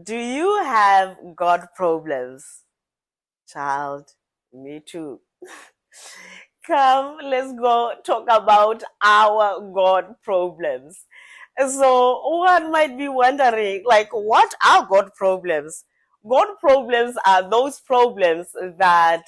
Do you have God problems? Child, me too. Come, let's go talk about our God problems. So one might be wondering, like, what are God problems? God problems are those problems that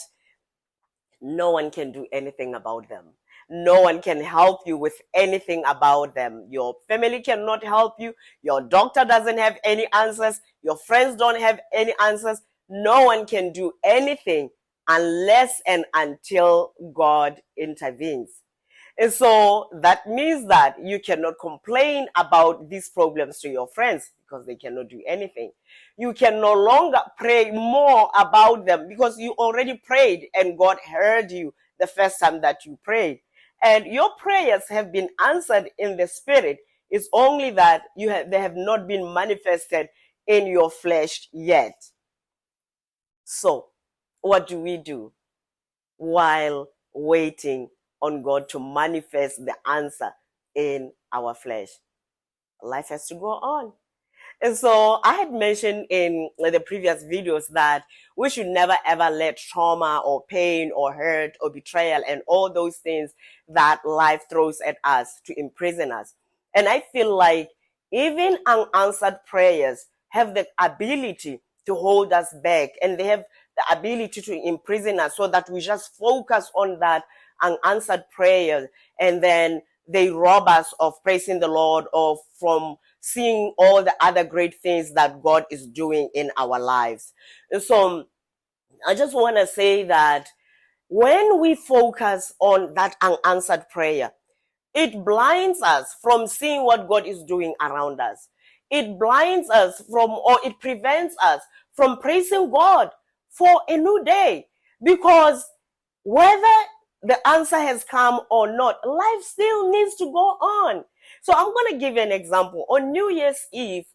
no one can do anything about them. No one can help you with anything about them. Your family cannot help you. Your doctor doesn't have any answers. Your friends don't have any answers. No one can do anything unless and until God intervenes. And so that means that you cannot complain about these problems to your friends because they cannot do anything. You can no longer pray more about them because you already prayed and God heard you the first time that you prayed. And your prayers have been answered in the spirit. It's only that they have not been manifested in your flesh yet. So, what do we do while waiting on God to manifest the answer in our flesh? Life has to go on. And so I had mentioned in the previous videos that we should never ever let trauma or pain or hurt or betrayal and all those things that life throws at us to imprison us. And I feel like even unanswered prayers have the ability to hold us back, and they have the ability to imprison us so that we just focus on that unanswered prayer, and then they rob us of praising the Lord or from seeing all the other great things that God is doing in our lives. And so I just want to say that when we focus on that unanswered prayer, it blinds us from seeing what God is doing around us. It blinds us from, or it prevents us from praising God for a new day. Because whether the answer has come or not, life still needs to go on. So I'm going to give you an example. On New Year's Eve,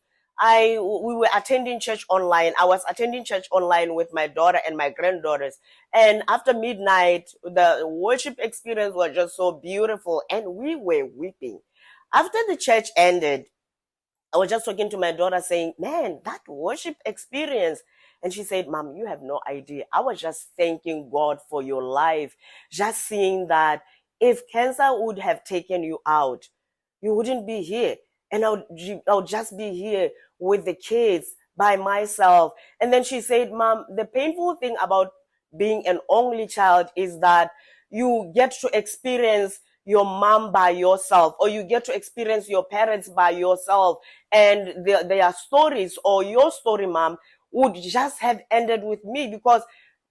we were attending church online. I was attending church online with my daughter and my granddaughters. And after midnight, the worship experience was just so beautiful, and we were weeping. After the church ended, I was just talking to my daughter saying, man, that worship experience. And she said, Mom, you have no idea. I was just thanking God for your life. Just seeing that if cancer would have taken you out, you wouldn't be here. And I would just be here with the kids by myself. And then she said, Mom, the painful thing about being an only child is that you get to experience your mom by yourself, or you get to experience your parents by yourself, and their stories or your story, Mom, would just have ended with me, because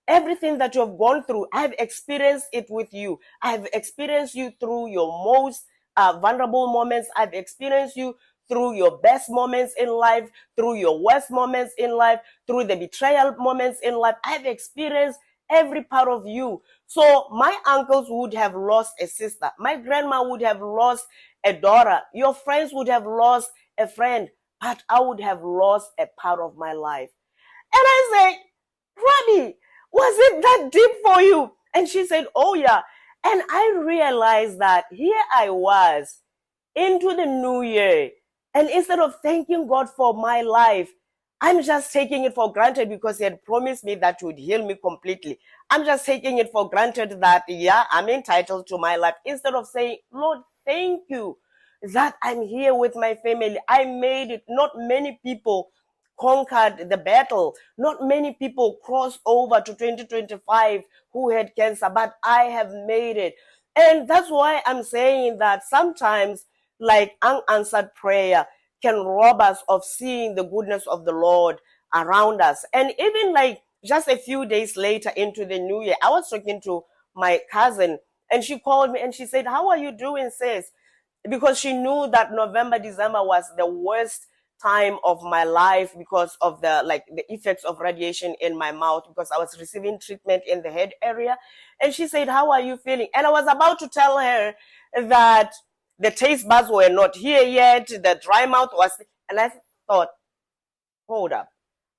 everything that you have gone through, I've experienced it with you. I've experienced you through your most vulnerable moments. I've experienced you through your best moments in life, through your worst moments in life, through the betrayal moments in life. I've experienced every part of you. So my uncles would have lost a sister. My grandma would have lost a daughter. Your friends would have lost a friend. But I would have lost a part of my life. And I said, Robbie, was it that deep for you? And she said, oh yeah. And I realized that here I was into the new year. And instead of thanking God for my life, I'm just taking it for granted because He had promised me that He would heal me completely. I'm just taking it for granted that, yeah, I'm entitled to my life. Instead of saying, Lord, thank you that I'm here with my family. I made it. Not many people conquered the battle. Not many people crossed over to 2025 who had cancer, but I have made it. And that's why I'm saying that sometimes, like, unanswered prayer can rob us of seeing the goodness of the Lord around us. And even like just a few days later into the new year, I was talking to my cousin, and she called me and she said, how are you doing, sis? Because she knew that November, December was the worst time of my life because of the effects of radiation in my mouth, because I was receiving treatment in the head area. And she said, how are you feeling? And I was about to tell her that the taste buds were not here yet, the dry mouth was, and I thought, hold up,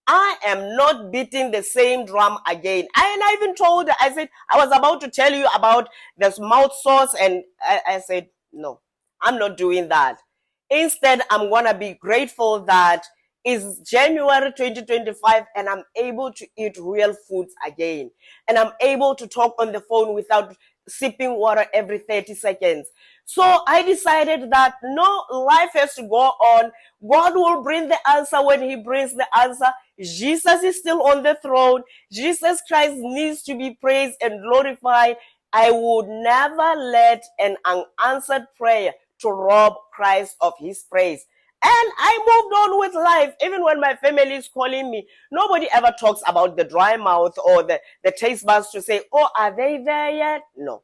I am not beating the same drum again. And I even told her, I said, I was about to tell you about this mouth sores, and I said, no, I'm not doing that. Instead, I'm going to be grateful that is January 2025 and I'm able to eat real foods again. And I'm able to talk on the phone without sipping water every 30 seconds. So I decided that no, life has to go on. God will bring the answer when he brings the answer. Jesus is still on the throne. Jesus Christ needs to be praised and glorified. I would never let an unanswered prayer to rob Christ of his praise. And I moved on with life. Even when my family is calling me, nobody ever talks about the dry mouth or the taste buds to say, oh, are they there yet? No.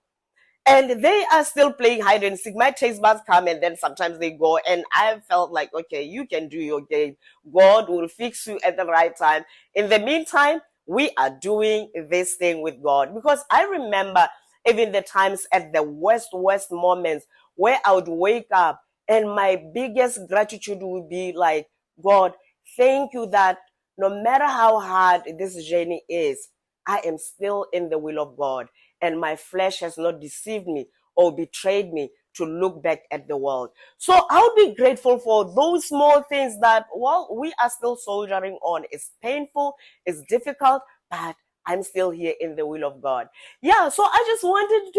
And they are still playing hide and seek. My taste buds come and then sometimes they go. And I felt like, okay, you can do your game. God will fix you at the right time. In the meantime, we are doing this thing with God. Because I remember even the times at the worst moments where I would wake up and my biggest gratitude would be like, God, thank you that no matter how hard this journey is, I am still in the will of God. And my flesh has not deceived me or betrayed me to look back at the world. So I'll be grateful for those small things that, well, we are still soldiering on. It's painful, it's difficult, but I'm still here in the will of God. Yeah, so I just wanted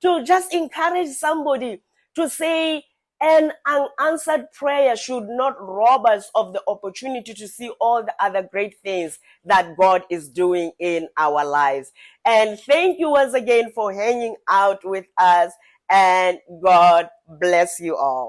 to just encourage somebody to say, an unanswered prayer should not rob us of the opportunity to see all the other great things that God is doing in our lives. And thank you once again for hanging out with us, and God bless you all.